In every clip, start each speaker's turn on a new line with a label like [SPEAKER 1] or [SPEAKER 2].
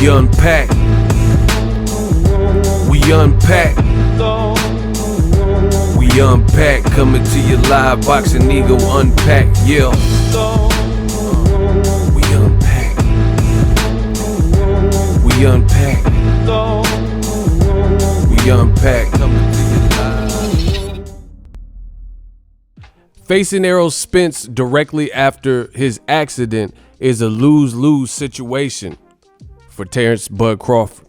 [SPEAKER 1] unpack. We unpack. We unpack. Coming to you live. Boxing Ego unpack. Yeah. We unpack. We unpack. We unpack. Coming to you live. Facing Errol Spence directly after his accident is a lose-lose situation for Terence "Bud" Crawford.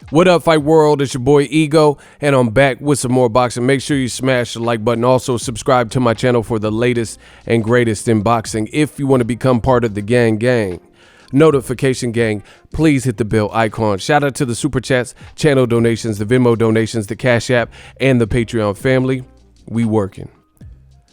[SPEAKER 1] What up, Fight World? It's your boy Ego, and I'm back with some more boxing. Make sure you smash the like button. Also, subscribe to my channel for the latest and greatest in boxing. If you want to become part of the gang, notification gang, please hit the bell icon. Shout out to the super chats, channel donations, the Venmo donations, the Cash App, and the Patreon family. We working.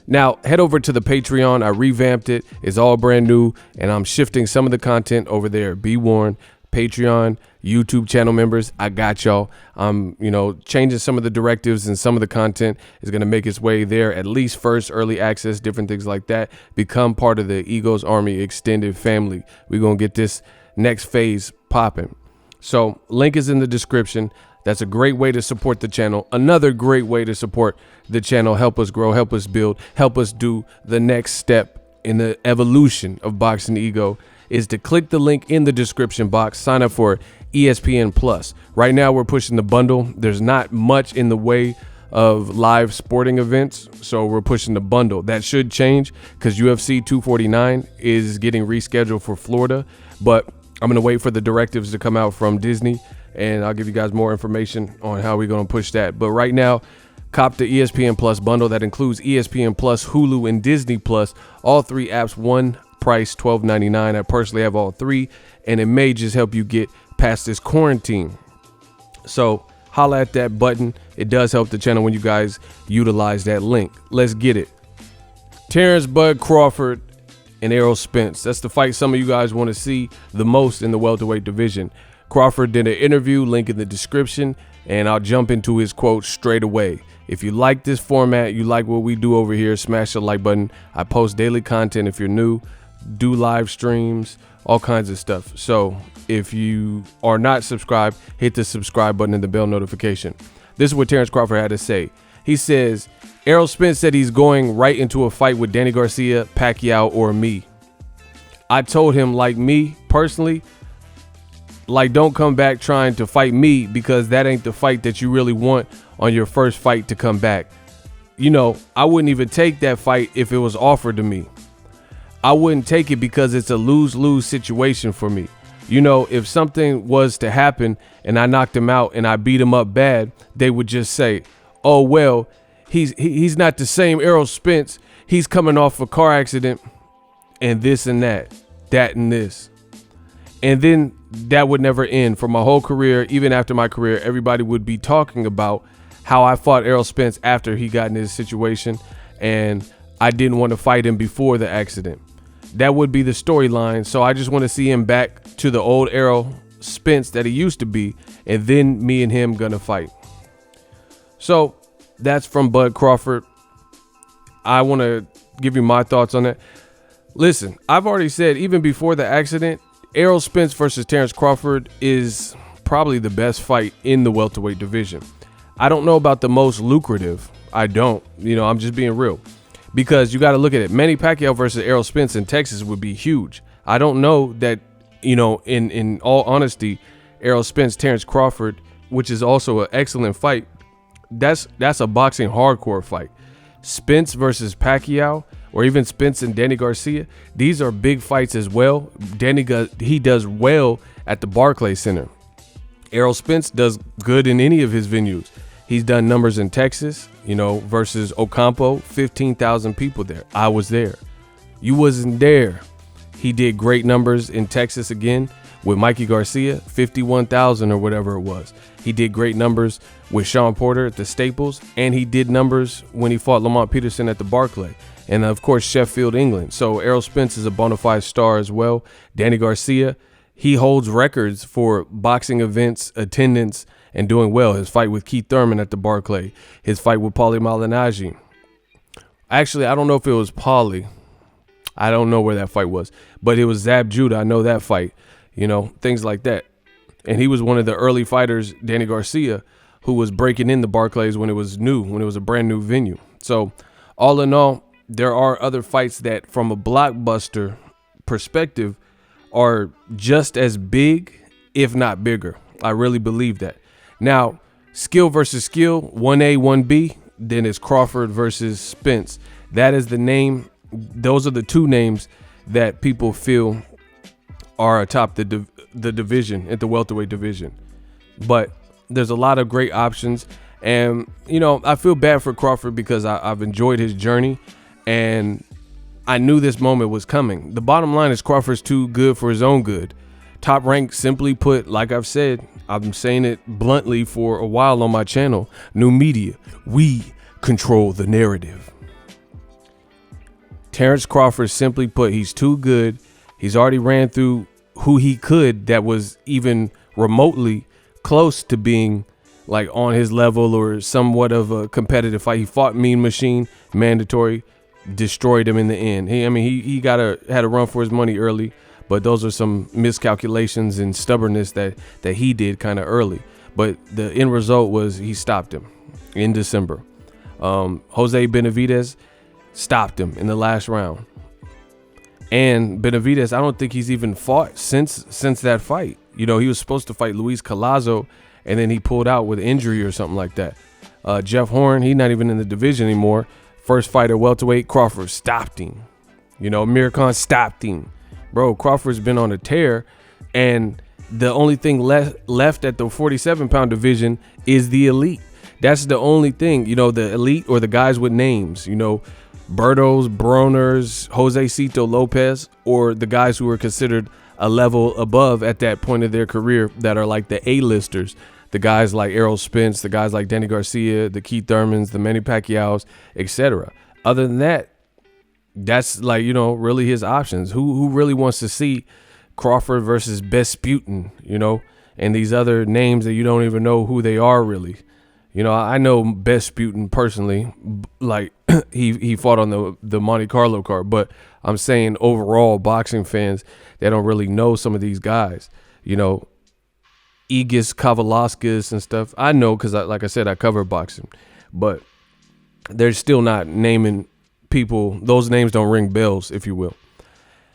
[SPEAKER 1] Now, head over to the Patreon. I revamped it. It's all brand new, and I'm shifting some of the content over there. Be warned, Patreon, YouTube channel members, I got y'all. I'm, changing some of the directives, and some of the content is going to make its way there, at least first, early access, different things like that. Become part of the Ego's Army extended family. We're going to get this next phase popping. So, link is in the description. That's a great way to support the channel. Another great way to support the channel, help us grow, help us build, help us do the next step in the evolution of Boxing Ego, is to click the link in the description box, sign up for ESPN Plus. Right now we're pushing the bundle. There's not much in the way of live sporting events, so we're pushing the bundle. That should change because UFC 249 is getting rescheduled for Florida, but I'm going to wait for the directives to come out from Disney, and I'll give you guys more information on how we're going to push that. But right now, cop the ESPN Plus bundle. That includes ESPN Plus, Hulu, and Disney Plus. All three apps, one price, $12.99. I personally have all three, and it may just help you get past this quarantine. So holla at that button. It does help the channel when you guys utilize that link. Let's get it. Terence "Bud" Crawford and Errol Spence. That's the fight some of you guys want to see the most in the welterweight division. Crawford did an interview, link in the description, and I'll jump into his quote straight away. If you like this format, you like what we do over here, smash the like button. I post daily content. If you're new, do live streams, all kinds of stuff. So if you are not subscribed, hit the subscribe button and the bell notification. This is what Terence Crawford had to say. He says, Errol Spence said he's going right into a fight with Danny Garcia, Pacquiao, or me. I told him, like me personally, like, don't come back trying to fight me, because that ain't the fight that you really want on your first fight to come back. I wouldn't even take that fight if it was offered to me. I wouldn't take it because it's a lose-lose situation for me. If something was to happen and I knocked him out and I beat him up bad, they would just say, oh, well, he's not the same Errol Spence. He's coming off a car accident and this and that and this. And then that would never end. For my whole career, even after my career, everybody would be talking about how I fought Errol Spence after he got in his situation, and I didn't want to fight him before the accident. That would be the storyline. So I just want to see him back to the old Errol Spence that he used to be, and then me and him gonna fight. So that's from Bud Crawford. I want to give you my thoughts on that. Listen, I've already said, even before the accident, Errol Spence versus Terence Crawford is probably the best fight in the welterweight division. I don't know about the most lucrative. I don't. I'm just being real. Because you got to look at it. Manny Pacquiao versus Errol Spence in Texas would be huge. I don't know that, in all honesty, Errol Spence, Terence Crawford, which is also an excellent fight, that's a boxing hardcore fight. Spence versus Pacquiao, or even Spence and Danny Garcia, these are big fights as well. He does well at the Barclays Center. Errol Spence does good in any of his venues. He's done numbers in Texas, versus Ocampo, 15,000 people there. I was there. You wasn't there. He did great numbers in Texas again with Mikey Garcia, 51,000 or whatever it was. He did great numbers with Sean Porter at the Staples, and he did numbers when he fought Lamont Peterson at the Barclay. And of course, Sheffield, England. So Errol Spence is a bona fide star as well. Danny Garcia, he holds records for boxing events, attendance, and doing well. His fight with Keith Thurman at the Barclay, his fight with Paulie Malignaggi. Actually, I don't know if it was Paulie. I don't know where that fight was, but it was Zab Judah. I know that fight, things like that. And he was one of the early fighters, Danny Garcia, who was breaking into Barclays when it was new, when it was a brand new venue. So all in all, there are other fights that from a blockbuster perspective are just as big, if not bigger. I really believe that. Now, skill versus skill, 1A, 1B, then it's Crawford versus Spence. That is the name. Those are the two names that people feel are atop the division, at the welterweight division. But there's a lot of great options. And, you know, I feel bad for Crawford because I've enjoyed his journey and I knew this moment was coming. The bottom line is Crawford's too good for his own good. Top Rank, simply put, like I've said, I'm saying it bluntly for a while on my channel, new media, we control the narrative. Terence Crawford, simply put, he's too good. He's already ran through who he could that was even remotely close to being like on his level or somewhat of a competitive fight. He fought Mean Machine, mandatory, destroyed him in the end. He had a run for his money early, but those are some miscalculations and stubbornness that he did kind of early. But the end result was he stopped him in December. Jose Benavidez stopped him in the last round. And Benavidez, I don't think he's even fought since that fight. You know, he was supposed to fight Luis Collazo, and then he pulled out with injury or something like that. Jeff Horn, he's not even in the division anymore. First fight at welterweight, Crawford stopped him. You know, Amir Khan stopped him. Bro, Crawford's been on a tear, and the only thing left at the 47-pound division is the elite. That's the only thing, you know, the elite or the guys with names, you know, Bertos, Broners, Jose Cito Lopez, or the guys who are considered a level above at that point of their career that are like the A-listers, the guys like Errol Spence, the guys like Danny Garcia, the Keith Thurmans, the Manny Pacquiao's, etc. Other than that, that's like, you know, really his options. Who really wants to see Crawford versus Besputin, you know, and these other names that you don't even know who they are really. You know, I know Besputin personally, like he fought on the Monte Carlo card, but I'm saying overall boxing fans, they don't really know some of these guys, you know, Egis Kavalauskas and stuff. I know because, like I said, I cover boxing, but they're still not naming people. Those names don't ring bells, if you will.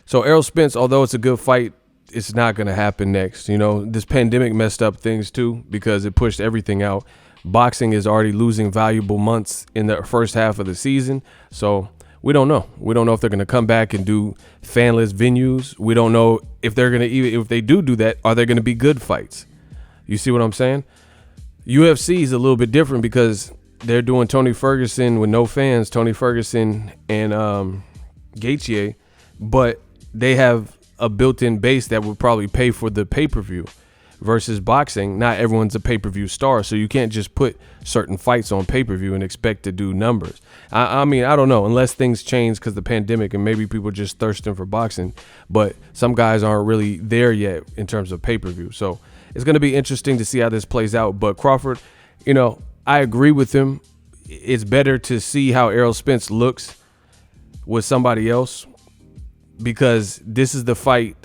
[SPEAKER 1] So Errol Spence, although it's a good fight, it's not going to happen next. You know, this pandemic messed up things too because it pushed everything out. Boxing is already losing valuable months in the first half of the season. So we don't know. We don't know if they're going to come back and do fanless venues. We don't know if they're going to, even if they do that, are they going to be good fights? You see what I'm saying? UFC is a little bit different because they're doing Tony Ferguson with no fans, Tony Ferguson and Gaethje, but they have a built-in base that would probably pay for the pay-per-view. Versus boxing, not everyone's a pay-per-view star, so you can't just put certain fights on pay-per-view and expect to do numbers. I mean, I don't know, unless things change because of the pandemic and maybe people are just thirsting for boxing, but some guys aren't really there yet in terms of pay-per-view. So it's going to be interesting to see how this plays out. But Crawford, you know, I agree with him. It's better to see how Errol Spence looks with somebody else because this is the fight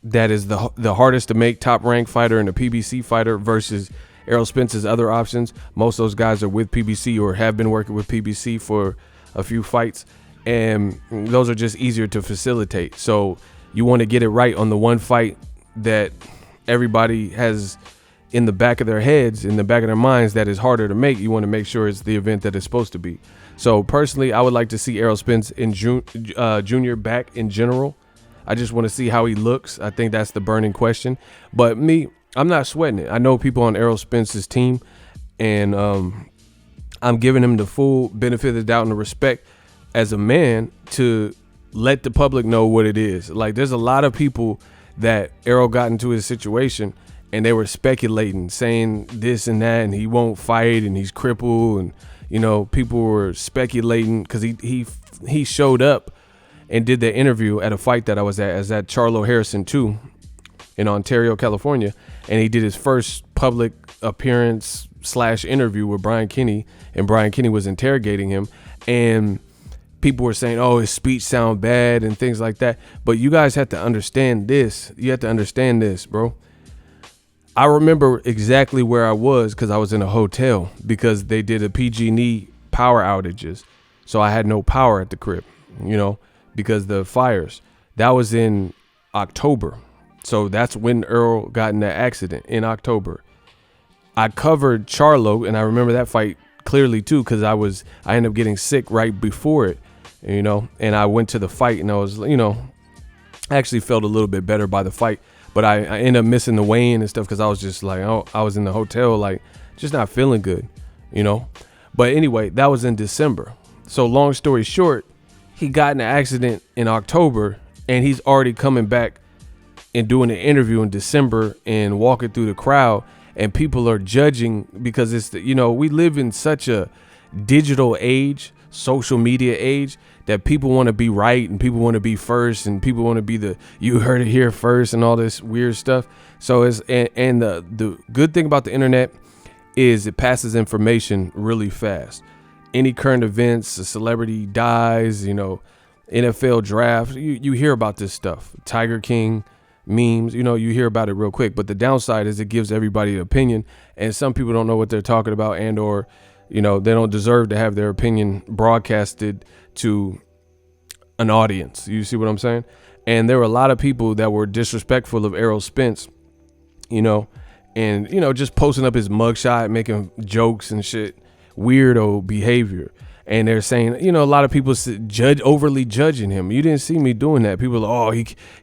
[SPEAKER 1] that is the hardest to make, Top Rank fighter and a PBC fighter versus Errol Spence's other options. Most of those guys are with PBC or have been working with PBC for a few fights, and those are just easier to facilitate. So you want to get it right on the one fight that everybody has in the back of their heads, in the back of their minds, that is harder to make. You want to make sure it's the event that it's supposed to be. So personally, I would like to see Errol Spence in Junior back in general. I just want to see how he looks. I think that's the burning question. But me, I'm not sweating it. I know people on Errol Spence's team, and I'm giving him the full benefit of the doubt and the respect as a man to let the public know what it is. Like, there's a lot of people that Errol got into his situation, and they were speculating, saying this and that, and he won't fight, and he's crippled, and, you know, people were speculating because he showed up and did the interview at a fight that I was at. I was at Charlo Harrison 2 in Ontario, California. And he did his first public appearance / interview with Brian Kinney. And Brian Kinney was interrogating him. And people were saying, oh, his speech sound bad and things like that. But you guys have to understand this. You have to understand this, bro. I remember exactly where I was because I was in a hotel because they did a PG&E power outages. So I had no power at the crib, because the fires. That was in October. So that's when Errol got in that accident, in October. I covered Charlo, and I remember that fight clearly too because I ended up getting sick right before it, and I went to the fight and I was, actually felt a little bit better by the fight. But I ended up missing the weigh-in and stuff because I was just like, I was in the hotel, like, just not feeling good, But anyway, that was in December. So long story short, he got in an accident in October, and he's already coming back and doing an interview in December and walking through the crowd, and people are judging because it's we live in such a digital age, social media age, that people want to be right and people want to be first and people want to be you heard it here first and all this weird stuff. So the good thing about the internet is it passes information really fast. Any current events, a celebrity dies, NFL draft, you hear about this stuff. Tiger King memes, you hear about it real quick. But the downside is it gives everybody an opinion, and some people don't know what they're talking about, and or they don't deserve to have their opinion broadcasted to an audience. You see what I'm saying? And there were a lot of people that were disrespectful of Errol Spence, and just posting up his mugshot, making jokes and shit, weirdo behavior. And they're saying, a lot of people overly judging him. You didn't see me doing that. People are,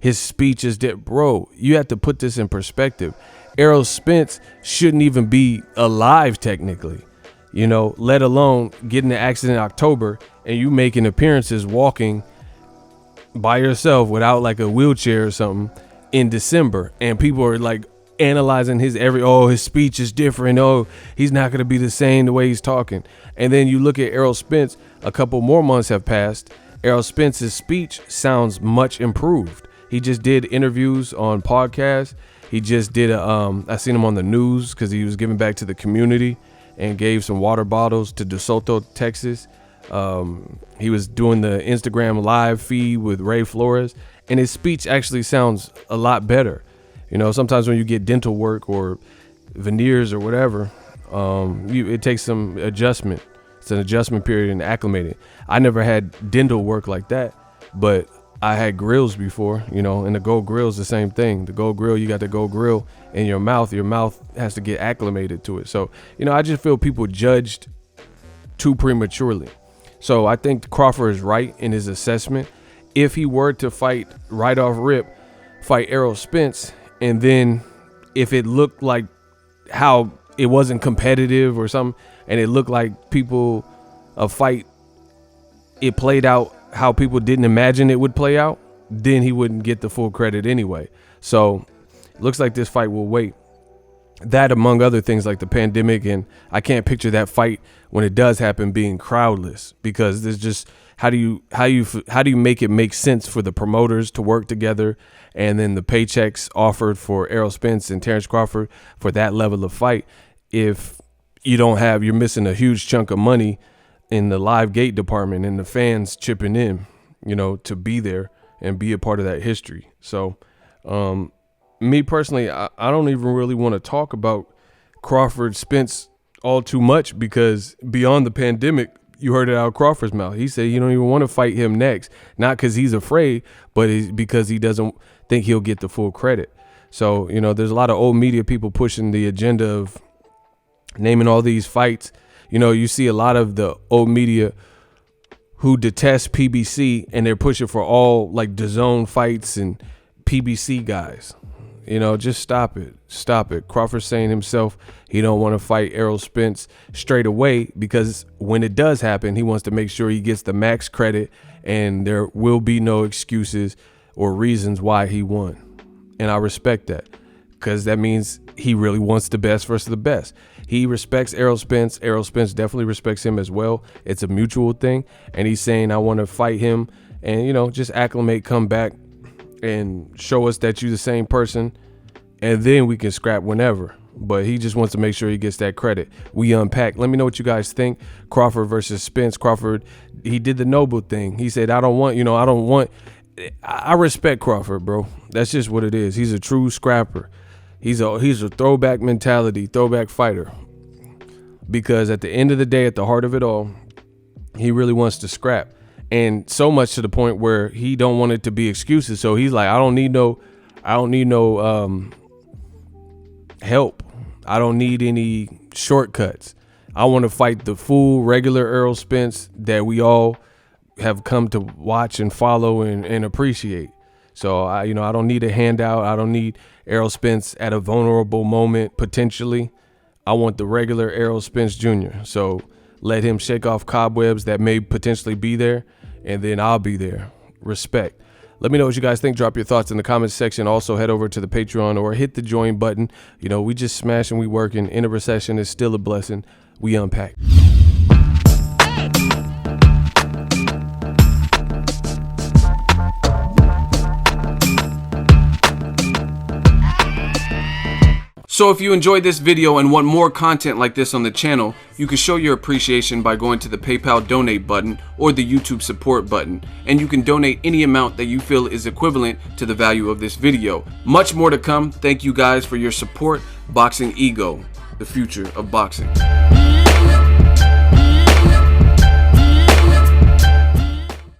[SPEAKER 1] his speech is dead. Bro, you have to put this in perspective. Errol Spence shouldn't even be alive technically, let alone getting an accident in October and you making appearances walking by yourself without like a wheelchair or something in December. And people are like analyzing his speech is different. He's not going to be the same the way he's talking. And then you look at Errol Spence, a couple more months have passed. Errol Spence's speech sounds much improved. He just did interviews on podcasts. He just did I seen him on the news because he was giving back to the community and gave some water bottles to DeSoto, Texas. He was doing the Instagram live feed with Ray Flores, and his speech actually sounds a lot better. Sometimes when you get dental work or veneers or whatever, it takes some adjustment. It's an adjustment period and acclimating. I never had dental work like that, but I had grills before, and the gold grill is the same thing. The gold grill, you got the gold grill in your mouth has to get acclimated to it. So, I just feel people judged too prematurely. So I think Crawford is right in his assessment. If he were to fight right off rip, fight Errol Spence, and then if it looked like how it wasn't competitive or something, and it looked like a fight, it played out how people didn't imagine it would play out, then he wouldn't get the full credit anyway. So looks like this fight will wait. That, among other things like the pandemic, and I can't picture that fight when it does happen being crowdless, because there's just how do you make it make sense for the promoters to work together, and then the paychecks offered for Errol Spence and Terence Crawford for that level of fight if you're missing a huge chunk of money in the live gate department and the fans chipping in, to be there and be a part of that history. So, me personally, I don't even really want to talk about Crawford Spence all too much, because beyond the pandemic, you heard it out of Crawford's mouth. He said you don't even want to fight him next, not because he's afraid, but it's because he doesn't think he'll get the full credit. So, there's a lot of old media people pushing the agenda of naming all these fights. You see a lot of the old media who detest PBC, and they're pushing for all like DAZN fights and PBC guys. Just stop it. Stop it. Crawford's saying himself he don't want to fight Errol Spence straight away, because when it does happen, he wants to make sure he gets the max credit and there will be no excuses or reasons why he won. And I respect that, because that means he really wants the best versus the best. He respects Errol Spence. Errol Spence definitely respects him as well. It's a mutual thing. And he's saying, I want to fight him and, just acclimate, come back and show us that you're the same person, and then we can scrap whenever. But he just wants to make sure he gets that credit. We unpack. Let me know what you guys think. Crawford versus Spence. Crawford, he did the noble thing. He said, I respect Crawford, bro. That's just what it is. He's a true scrapper. He's a throwback mentality, throwback fighter. Because at the end of the day, at the heart of it all, he really wants to scrap. And so much to the point where he don't want it to be excuses. So he's like, I don't need no help. I don't need any shortcuts. I want to fight the full regular Errol Spence that we all have come to watch and follow and appreciate. So I don't need a handout. I don't need Errol Spence at a vulnerable moment potentially. I want the regular Errol Spence Jr. So let him shake off cobwebs that may potentially be there, and then I'll be there. Respect. Let me know what you guys think. Drop your thoughts in the comments section. Also, head over to the Patreon or hit the join button. We just smashing, we working. In a recession is still a blessing. We unpack. So if you enjoyed this video and want more content like this on the channel, you can show your appreciation by going to the PayPal donate button or the YouTube support button, and you can donate any amount that you feel is equivalent to the value of this video. Much more to come. Thank you guys for your support. Boxing Ego, the future of boxing.